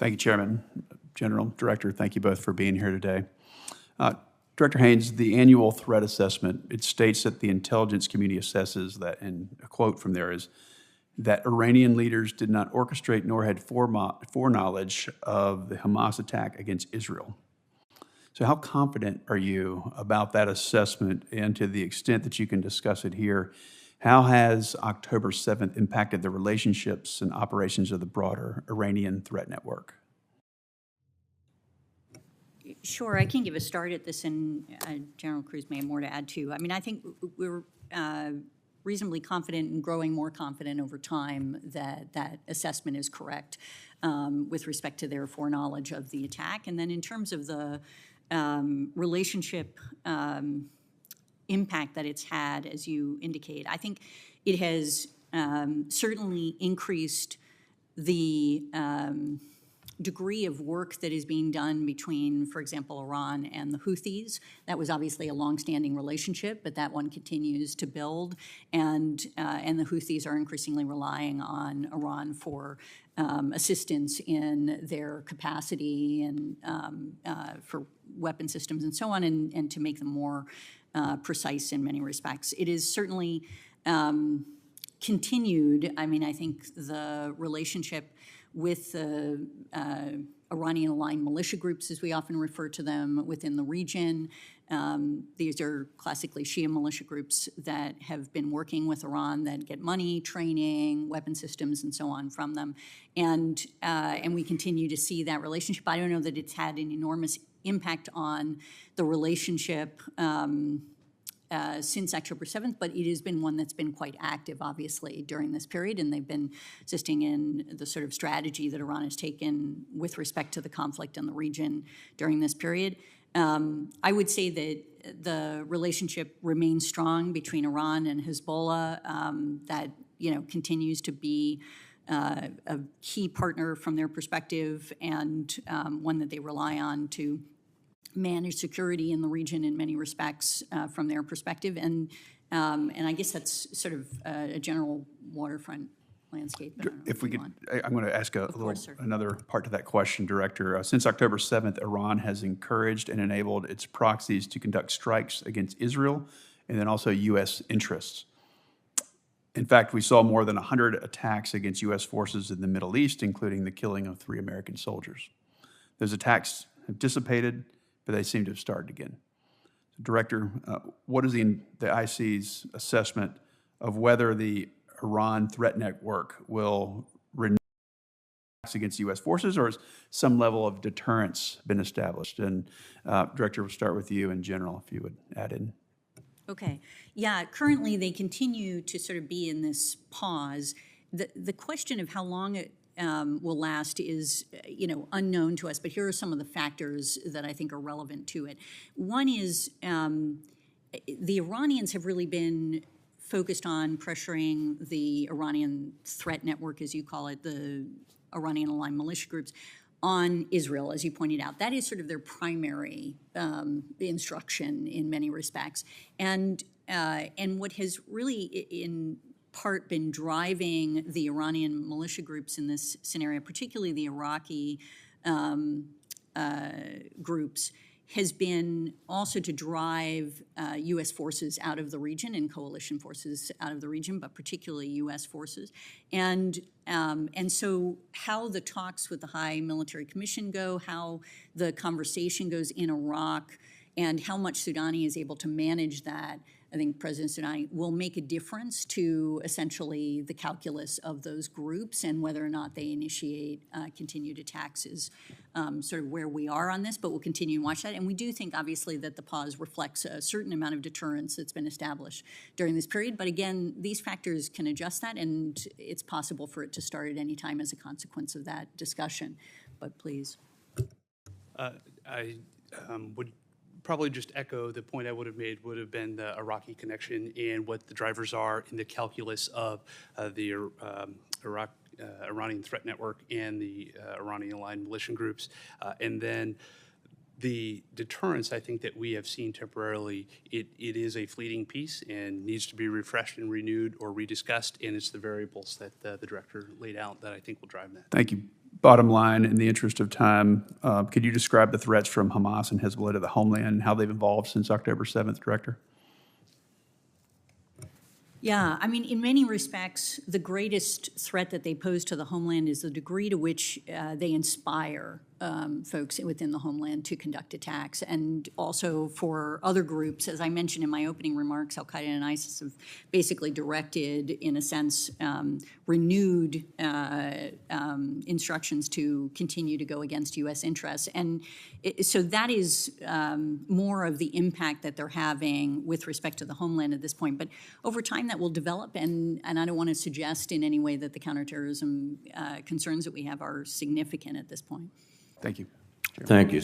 Thank you, Chairman, General, Director. Thank you both for being here today. Director Haines, the annual threat assessment, it states that the intelligence community assesses that, and a quote from there is, that Iranian leaders did not orchestrate nor had foreknowledge of the Hamas attack against Israel. So how confident are you about that assessment, and to the extent that you can discuss it here, how has October 7th impacted the relationships and operations of the broader Iranian threat network? Sure, I can give a start at this, and General Cruz may have more to add too. I mean, I think we're reasonably confident and growing more confident over time that that assessment is correct with respect to their foreknowledge of the attack. And then in terms of the relationship impact that it's had, as you indicate, I think it has certainly increased the degree of work that is being done between, for example, Iran and the Houthis. That was obviously a longstanding relationship, but that one continues to build, and the Houthis are increasingly relying on Iran for assistance in their capacity and for weapon systems and so on, and to make them more precise in many respects. It is certainly continued. I mean, I think the relationship with the Iranian-aligned militia groups, as we often refer to them, within the region. These are classically Shia militia groups that have been working with Iran, that get money, training, weapon systems, and so on from them. And we continue to see that relationship. I don't know that it's had an enormous impact on the relationship since October 7th, but it has been one that's been quite active, obviously, during this period, and they've been assisting in the sort of strategy that Iran has taken with respect to the conflict in the region during this period. I would say that the relationship remains strong between Iran and Hezbollah, that continues to be a key partner from their perspective, and one that they rely on to manage security in the region in many respects from their perspective, and I guess that's sort of a general waterfront landscape. If we could, I'm going to ask another part to that question, Director. Since October 7th, Iran has encouraged and enabled its proxies to conduct strikes against Israel and then also U.S. interests. In fact, we saw more than 100 attacks against U.S. forces in the Middle East, including the killing of 3 American soldiers. Those attacks have dissipated, but they seem to have started again. So, Director, what is the IC's assessment of whether the Iran threat network will renew attacks against U.S. forces, or has some level of deterrence been established? And Director, we'll start with you in general, if you would add in. Okay. Yeah, currently they continue to sort of be in this pause. The question of how long it will last is, unknown to us, but here are some of the factors that I think are relevant to it. One is the Iranians have really been focused on pressuring the Iranian threat network, as you call it, the Iranian-aligned militia groups, on Israel, as you pointed out. That is sort of their primary instruction in many respects. And what has really, in part, been driving the Iranian militia groups in this scenario, particularly the Iraqi groups, has been also to drive U.S. forces out of the region and coalition forces out of the region, but particularly U.S. forces. And so how the talks with the High Military Commission go, how the conversation goes in Iraq, and how much Soudani is able to manage that, I think President Soudani will make a difference to essentially the calculus of those groups, and whether or not they initiate continued attacks is sort of where we are on this, but we'll continue to watch that. And we do think, obviously, that the pause reflects a certain amount of deterrence that's been established during this period. But again, these factors can adjust that, and it's possible for it to start at any time as a consequence of that discussion. But please. I would probably just echo the point I would have made would have been the Iraqi connection and what the drivers are in the calculus of the Iranian threat network and the Iranian-aligned militia groups. And then the deterrence, I think, that we have seen temporarily, it is a fleeting piece and needs to be refreshed and renewed or rediscussed, and it's the variables that the Director laid out that I think will drive that. Thank you, bottom line, in the interest of time, could you describe the threats from Hamas and Hezbollah to the homeland and how they've evolved since October 7th, Director? Yeah, I mean, in many respects, the greatest threat that they pose to the homeland is the degree to which they inspire folks within the homeland to conduct attacks. And also for other groups, as I mentioned in my opening remarks, Al-Qaeda and ISIS have basically directed, in a sense, renewed instructions to continue to go against U.S. interests. And so that is more of the impact that they're having with respect to the homeland at this point. But over time, that will develop, and I don't want to suggest in any way that the counterterrorism concerns that we have are significant at this point. Thank you. Thank you.